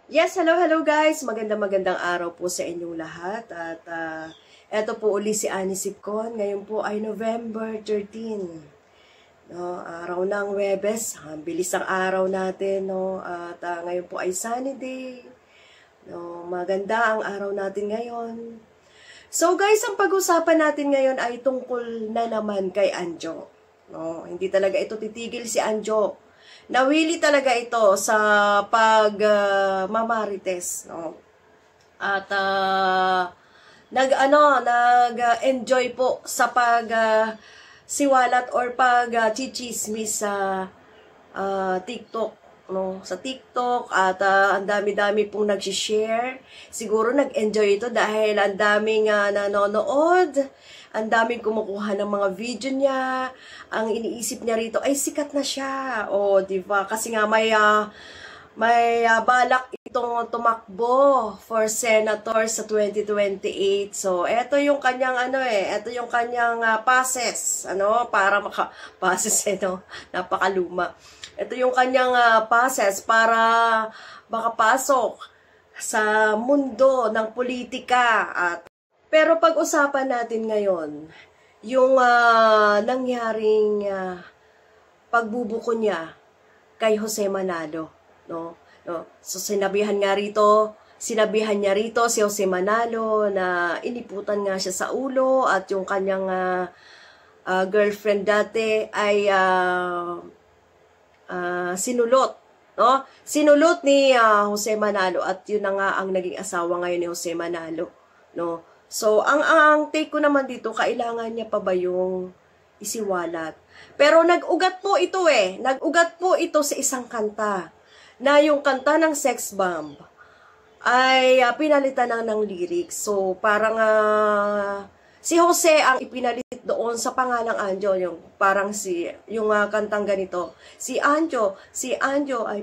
Yes, hello guys. Magandang araw po sa inyong lahat. At eto po uli si Annie Sipcon. Ngayon po ay November 13. No, araw ng Huwebes. Ang bilis ang araw natin, no. At ngayon po ay sunny day. No, maganda ang araw natin ngayon. So guys, ang pag-usapan natin ngayon ay tungkol na naman kay Anjo. No, hindi talaga ito titigil si Anjo. Nawili talaga ito sa pag-mamarites, no? At nag-enjoy po sa siwalat or chichismis sa TikTok, no? Sa TikTok at ang dami-dami pong nag-share. Siguro nag-enjoy ito dahil ang daming nanonood. Ang daming kumukuha ng mga video niya. Ang iniisip niya rito ay sikat na siya. O, di ba? Kasi nga may balak itong tumakbo for senator sa 2028. So, eto yung kanyang ito yung kanyang passes, para passes napakaluma. Ito yung kanyang passes para makapasok sa mundo ng politika. Pero pag-usapan natin ngayon, yung nangyaring pagbubuko niya kay Jose Manalo, no? So sinabihan niya rito si Jose Manalo na iniputan nga siya sa ulo at yung kanyang girlfriend dati ay sinulot, no? Sinulot ni Jose Manalo at yun na nga ang naging asawa ngayon ni Jose Manalo, no? So, ang take ko naman dito, kailangan niya pa ba yung isiwalat? Pero nag-ugat po ito Nag-ugat po ito sa isang kanta. Na yung kanta ng Sex Bomb ay pinalitan ng lyrics. So, parang si Jose ang ipinalit doon sa pangalang Anjo. Yung parang yung kantang ganito. Si Anjo ay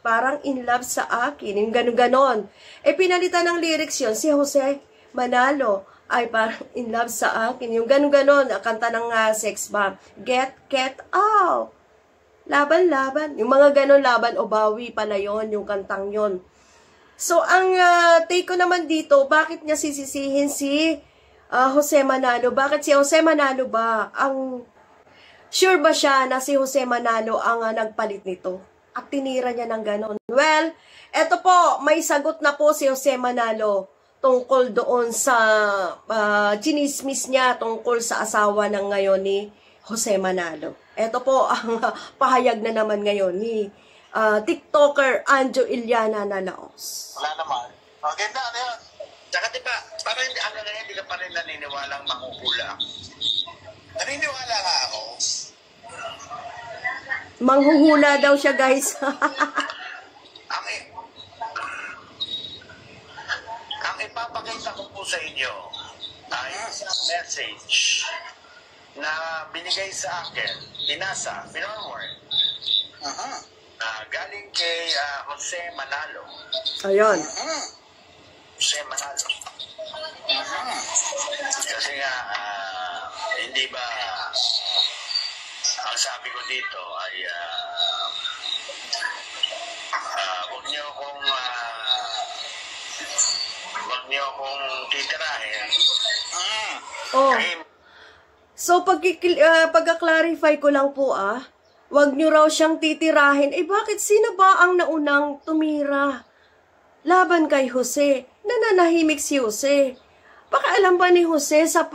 parang in love sa akin. Yung ganon-ganon. Pinalitan ng lyrics yun. Si Jose Manalo ay parang in love sa akin. Yung ganon-ganon, kanta ng Sex Bomb. Get out. Laban. Yung mga ganon, laban o bawi pala yon, yung kantang yon. So, ang take ko naman dito, bakit niya sisisihin si Jose Manalo? Bakit si Jose Manalo ba? Sure ba siya na si Jose Manalo ang nagpalit nito? At tinira niya ng ganon. Well, eto po, may sagot na po si Jose Manalo tungkol doon sa chinismis niya tungkol sa asawa ng ngayon ni Jose Manalo. Ito po ang pahayag na naman ngayon ni TikToker Anjo Iliana Nalaos. Wala naman. Maganda na yun. Tsaka diba, parang hindi ka pa rin naniniwalang manghuhula. Naniniwala nga ako. Manghuhula daw siya, guys. Ang ipapakita ko po sa inyo ay isang message na binigay sa akin, pinasa, pinorward, galing kay Jose Manalo. Ayun. Jose Manalo. Kasi nga, hindi ba, ang sabi ko dito ay, huwag niyo akong titirahin. Oh. So, pagka-clarify ko lang po wag nyo raw siyang titirahin. Bakit sino ba ang naunang tumira laban kay Jose? Nananahimik si Jose. Baka alam ba ni Jose sa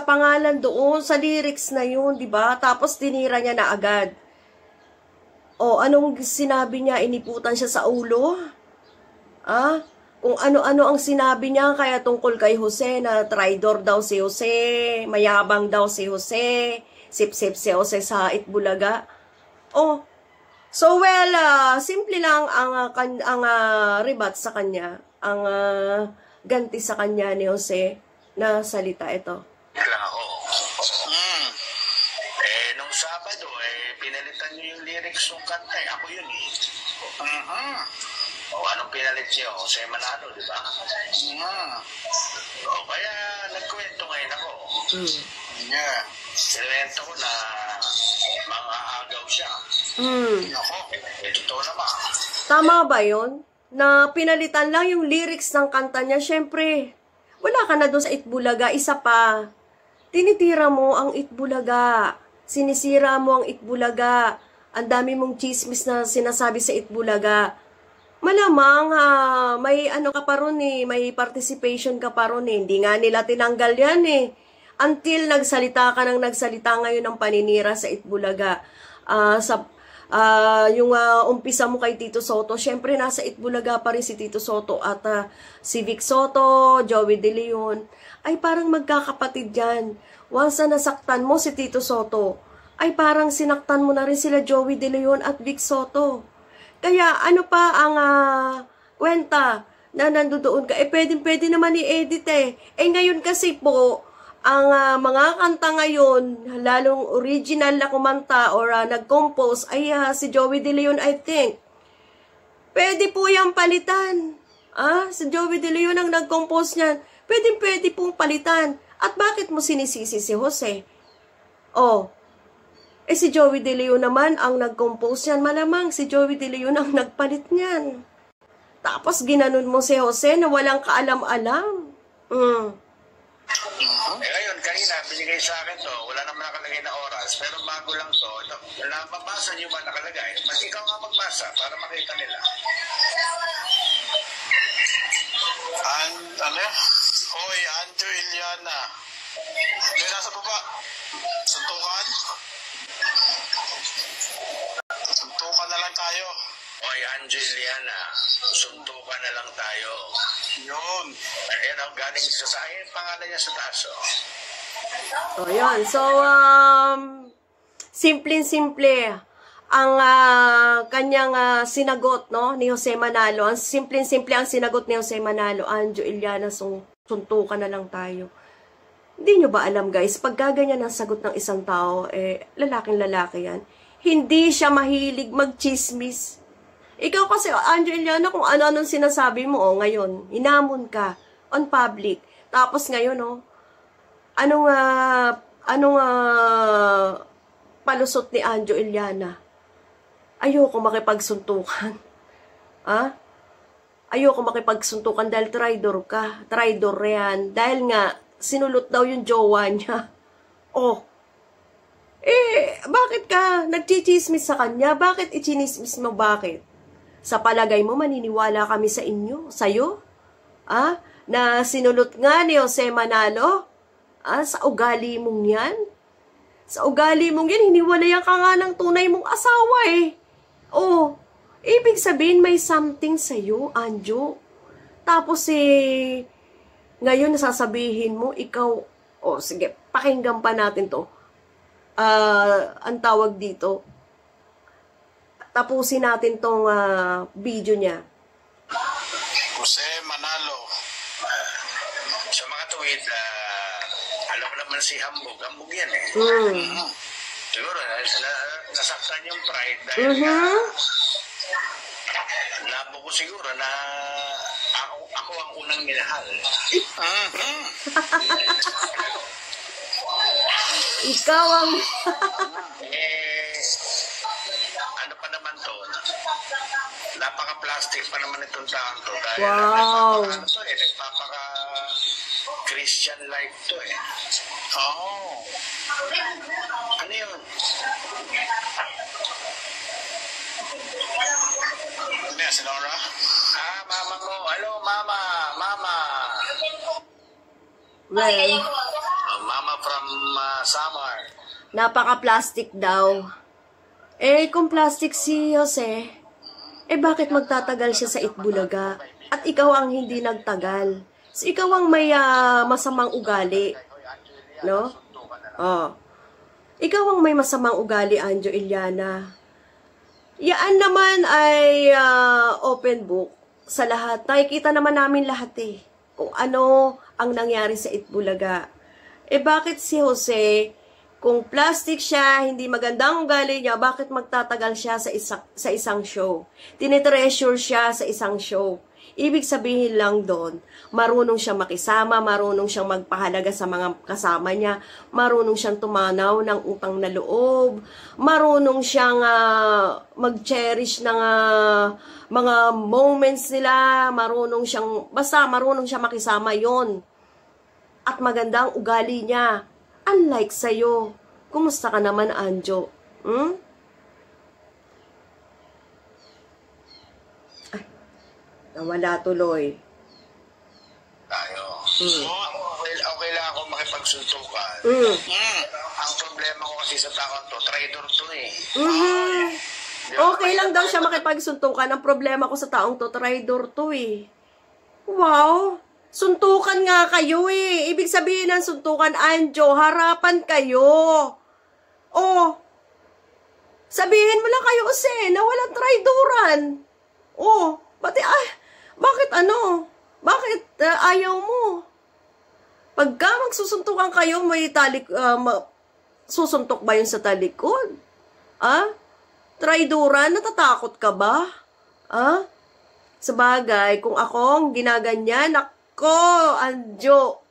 pangalan doon, sa lyrics na yun, di ba? Tapos tinira niya na agad. Anong sinabi niya? Iniputan siya sa ulo? Kung ano-ano ang sinabi niya kaya tungkol kay Jose na traidor daw si Jose, mayabang daw si Jose, sip-sip si Jose sa Itbulaga. So well, simple lang ang rebat sa kanya, ang ganti sa kanya ni Jose na salita ito. Lang ako. Nung Sabado, pinalitan niyo yung lyrics ng kanta. Ako yun anong pinalit niyo? Jose Manalo, di ba? Kaya nagkwento ngayon ako. Sinwento ko na mga agaw siya. Ako, ito naman. Tama ba yun? Na pinalitan lang yung lyrics ng kanta niya. Siyempre, wala ka na doon sa Itbulaga. Isa pa, tinitira mo ang Itbulaga. Sinisira mo ang Itbulaga. Ang dami mong chismis na sinasabi sa Itbulaga. Malamang, may ano ka pa ron eh, may participation ka pa ron eh. Hindi nga nila tinanggal yan eh. Until nagsalita ka ng nagsalita ngayon ng paninira sa Itbulaga. Yung umpisa mo kay Tito Soto, syempre nasa Itbulaga pa rin si Tito Soto at si Vic Soto, Joey De Leon, ay parang magkakapatid yan. Once na nasaktan mo si Tito Soto, ay parang sinaktan mo na rin sila Joey De Leon at Vic Soto. Kaya ano pa ang kwenta na nandoon ka? Pwede naman i-edit eh. Ngayon kasi po, ang mga kanta ngayon, lalong original na kumanta or nag-compose ay si Joey De Leon, I think. Pwede po yung palitan. Si Joey De Leon ang nag-compose niyan. Pwede pong palitan. At bakit mo sinisisi si Jose? Si Joey De Leon naman ang nag-compose niyan. Malamang si Joey De Leon ang nagpalit niyan. Tapos ginanon mo si Jose na walang kaalam-alam. Ngayon, kanina, binigay sa akin to, wala naman nakalagay na oras, pero bago lang to, nababasa niyo ba nakalagay? Mas ikaw nga magbasa para makita nila. Hoy, Andrew Iliana. Hindi, nasa baba. Suntukan? Suntukan na lang tayo. Hoy, Andrew Iliana. Suntukan na lang tayo. Yun. Ayan ang galing sa sa'yo. Pangalan niya sa taso. Yun. So, simpleng-simple ang kanyang sinagot, no, ni Jose Manalo. Ang simpleng-simple ang sinagot ni Jose Manalo. Anjo Iliana, suntukan na lang tayo. Hindi nyo ba alam, guys, pag gaganyan ang sagot ng isang tao, lalaking-lalaki yan. Hindi siya mahilig mag-chismis. Ikaw kasi, Anjo Iliana, kung ano-anong sinasabi mo, ngayon, hinamon ka on public. Tapos ngayon, anong palusot ni Anjo Iliana? Ayoko makipagsuntukan. Ayoko makipagsuntukan dahil traidor ka. Traidor yan. Dahil nga, sinulot daw yung jowa niya. Bakit ka nagchichismis sa kanya? Bakit ichinismis mo? Bakit? Sa palagay mo, maniniwala kami sa inyo, sa'yo? Na sinulot nga ni Jose Manalo? Sa ugali mong yan? Sa ugali mong yan, hiniwalayan ka nga ng tunay mong asawa eh. Ibig sabihin may something sa'yo, Anjo. Tapos ngayon nasasabihin mo, ikaw, sige, pakinggan pa natin to. Ang tawag dito, tapusin natin tong video niya. Jose Manalo. Sa mga tuwid, alam mo naman si Hambog. Hambog yan eh. Siguro, nasaktan yung pride dahil labo ko siguro na ako ang unang minahal. Ikaw ang... ano pa naman to? Napaka-plastic pa naman itong taon to. Dahil wow! Nagpapaka-Christian life to eh. Ano yun? Ano yan, si Nora? Mama mo. Hello, mama. Mama. Well, mama from Samar. Napaka-plastic daw. Kung plastic si Jose, bakit magtatagal siya sa Itbulaga? At ikaw ang hindi nagtagal. So, ikaw ang may masamang ugali. No? Ikaw ang may masamang ugali, Anjo Iliana. Yan naman ay open book sa lahat. Nakikita naman namin lahat kung ano ang nangyari sa Itbulaga. Bakit si Jose, kung plastic siya, hindi magandang ugali niya, bakit magtatagal siya sa isang show? Tinitreasure siya sa isang show. Ibig sabihin lang doon, marunong siyang makisama, marunong siyang magpahalaga sa mga kasama niya, marunong siyang tumanaw ng utang na loob, marunong siyang mag-cherish ng mga moments nila, basta marunong siyang makisama yon. At maganda ang ugali niya. Unlike sa'yo. Kumusta ka naman, Anjo? Ay, nawala tuloy. Tayo. Okay lang ako makipagsuntukan. Ang problema ko kasi sa taon to, traitor to eh. Okay lang daw siya makipagsuntukan. Ang problema ko sa taong to, traitor to eh. Wow! Suntukan nga kayo eh. Ibig sabihin ng suntukan, Anjo, harapan kayo. Oh, sabihin mo lang kayo kasi na walang traidoran. Oh, bakit ayaw mo? Pagka magsusuntukan kayo, may susuntok ba yun sa talikod? Traidoran, natatakot ka ba? Sabagay, kung akong ginaganyan, Anjo.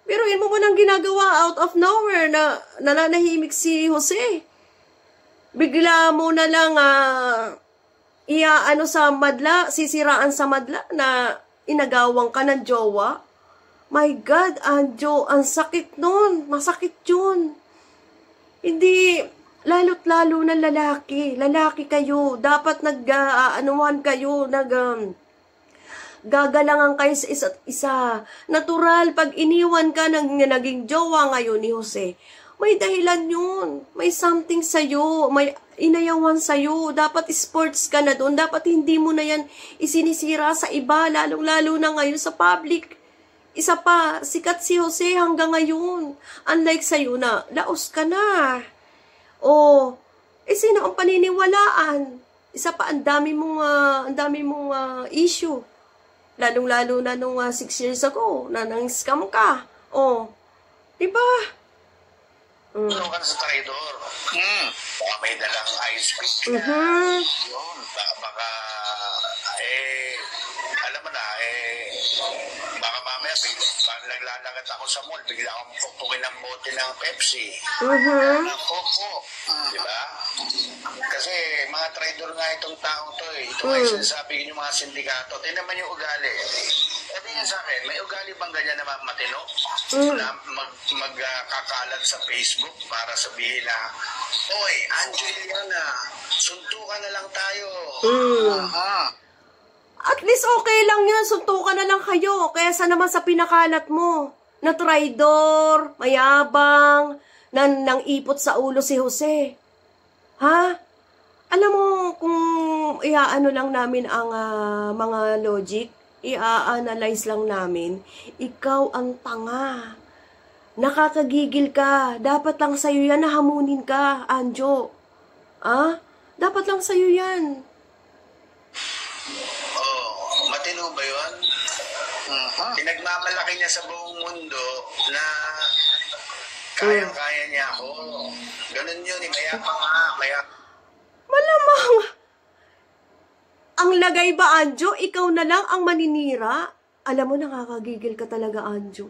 Pero yun mo nang ginagawa out of nowhere na nananahimik si Jose. Bigla mo na lang sisiraan sa madla na inagawang ka ng jowa. My God, Anjo, ang sakit nun. Masakit yun. Hindi, lalo't lalo na lalaki. Lalaki kayo. Dapat gagalangan kayo sa isa't isa. Natural, pag iniwan ka naging jowa ngayon ni Jose, may dahilan yun. May something sa'yo. May inayawan sa'yo. Dapat sports ka na doon. Dapat hindi mo na yan isinisira sa iba, lalong-lalo na ngayon sa public. Isa pa, sikat si Jose hanggang ngayon. Unlike sa'yo na, laos ka na. Sino ang paniniwalaan? Isa pa, ang dami mong issue. Lalong-lalo na nung 6 years ago, na nang-scam ka. Diba? Ano ka sa traidor? Baka may dalang ice pick ka. Yun, baka, alam mo na, baka mamaya, pag naglalakad ako sa mall, bigla akong pupukin ng bote ng Pepsi. Ng Coco. Diba? Kasi mga traidor nga itong taong to eh. Ito ay sinasabi yung mga sindikato. Tingnan man yung ugali. Sabi niya sa akin, may ugali bang ganyan na matino? Na magkakalat sa Facebook para sabihin na, oy, Angeliana, suntukan na lang tayo. At least okay lang yan, suntukan na lang kayo. Kaysa naman sa pinakalat mo, na traidor, mayabang, nang ipot sa ulo si Jose. Alam mo, kung iaano lang namin ang mga logic, i-analyze lang namin, ikaw ang tanga. Nakakagigil ka. Dapat lang sa'yo yan na hamunin ka, Anjo. Dapat lang sa'yo yan. Matino ba yun? Pinagmamalaki niya sa buong mundo na kayang-kaya niya ako. Ganun yun, mayabang Malamang. Ang lagay ba, Anjo? Ikaw na lang ang maninira? Alam mo, nakakagigil ka talaga, Anjo.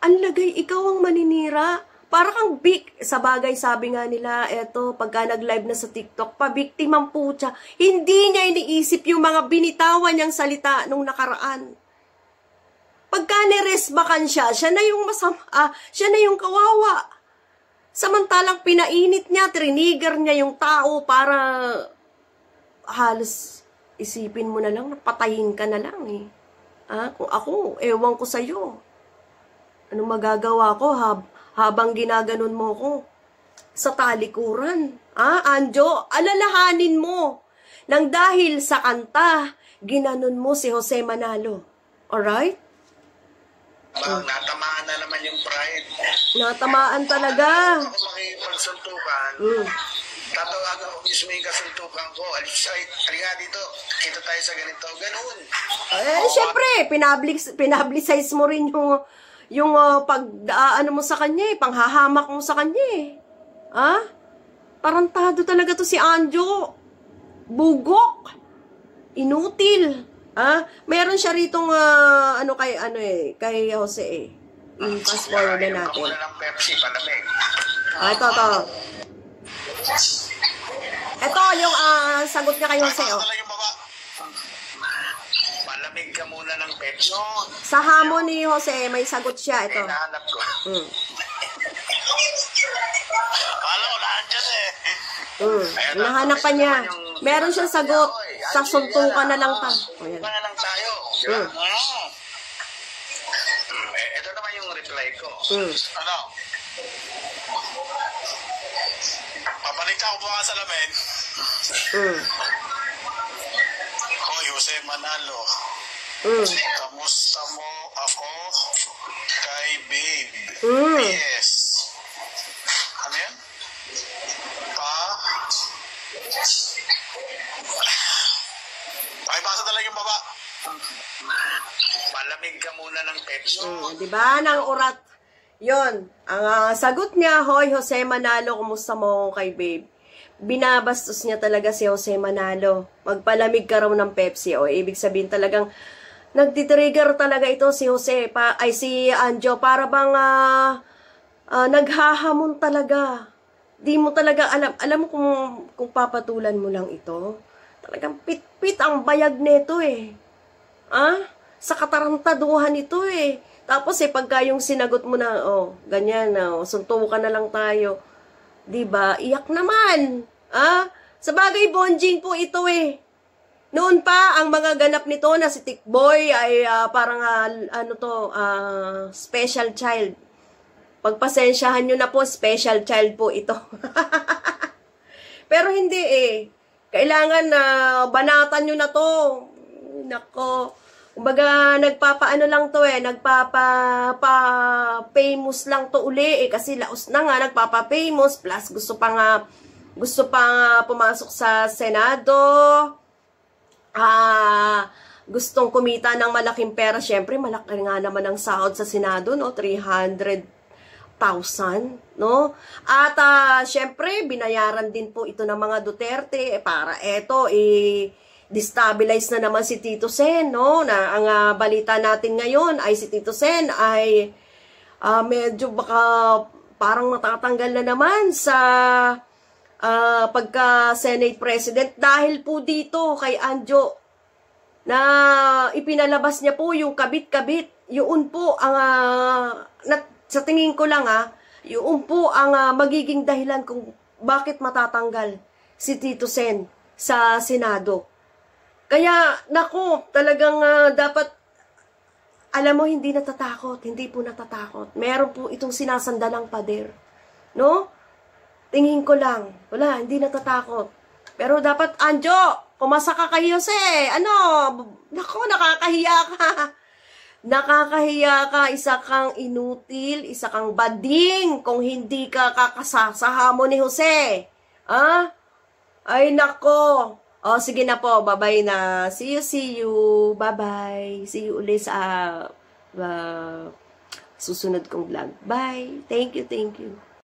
Ang lagay, ikaw ang maninira. Para kang sa bagay, sabi nga nila, pagka nag-live na sa TikTok, pabiktimang putya. Hindi niya iniisip yung mga binitawan niyang salita nung nakaraan. Pagka niresbakan siya na yung siya na yung kawawa. Samantalang pinainit niya, triniger niya yung tao para halos isipin mo na lang, patayin ka na lang eh. Kung ako, ewan ko sa'yo. Anong magagawa ko habang ginaganon mo ko sa talikuran? Anjo, alalahanin mo nang dahil sa kanta, ginanon mo si Jose Manalo. Alright? Natamaan na naman yung pride. Natamaan talaga. Ako makipagsuntukan, tatawagan ko mismo yung kasuntukan ko. Halika dito, kita tayo sa ganito. Ganun. Syempre, pinablicize mo rin yung ano mo sa kanya panghahamak mo sa kanya Tarantado talaga to si Anjo. Bugok. Inutil. Meron siya ritong, kay Jose eh. I-fast forward na natin. Muna ng Pepsi, palamig. Ito. Ito, yung sagot niya kay Jose, oh. Palamig ka muna ng Pepsi. Sa hamon ni Jose, may sagot siya. Ito. Hinahanap ko. Alam ko, lahat dyan eh. Hinahanap pa niya. Meron siyang sagot. Sa suntukan na lang tayo. Suntukan na lang tayo. Ito naman yung reply ko. Ano? Papalit ako mga salamin. Hoy, Jose Manalo. Kamusta mo ako kay babe? Yes. Ano yan? Pakibasa na lang yung baba. Palamig ka muna ng Pepsi. Diba? Nang urat. Yon. Ang sagot niya, hoy, Jose Manalo, kumusta mo kay babe? Binabastos niya talaga si Jose Manalo. Magpalamig ka raw ng Pepsi. O, ibig sabihin talagang nagtitrigger talaga ito si Jose. Si Anjo. Para bang naghahamon talaga. Di mo talaga alam. Alam mo kung papatulan mo lang ito. Talagang pit-pit ang bayag nito eh. Sa katarantaduhan ito eh. Tapos pagka yung sinagot mo na, ganyan, suntukan na lang tayo. Diba? Iyak naman. Sa bagay, bonjing po ito eh. Noon pa, ang mga ganap nito na si Tikboy ay parang, special child. Pagpasensyahan nyo na po, special child po ito. Pero hindi eh. Kailangan na banatan nyo na to. Nako. Kumbaga, nagpapaano lang to eh, nagpapa-famous lang to uli eh, kasi laos na nga, nagpapa-famous, plus gusto pa pumasok sa Senado, gustong kumita ng malaking pera, syempre, malaki nga naman ang sahod sa Senado, no, 300,000, no, at syempre, binayaran din po ito ng mga Duterte, para eto, destabilize na naman si Tito Sen, no? Na ang balita natin ngayon ay si Tito Sen ay medyo baka parang matatanggal na naman sa pagka-Senate President dahil po dito kay Anjo na ipinalabas niya po yung kabit-kabit. Yun po ang sa tingin ko lang yun po ang magiging dahilan kung bakit matatanggal si Tito Sen sa Senado. Kaya, naku, talagang dapat, alam mo, hindi natatakot. Hindi po natatakot. Meron po itong sinasandalang pader. No? Tingin ko lang. Wala, hindi natatakot. Pero dapat, Anjo, pumasa ka kay Jose. Naku, nakakahiya ka. Nakakahiya ka. Isa kang inutil, isa kang bading kung hindi ka kakasa sa hamon ni Jose. Ay, nako. Sige na po. Bye-bye na. See you. Bye-bye. See you ulit sa susunod kong vlog. Bye. Thank you.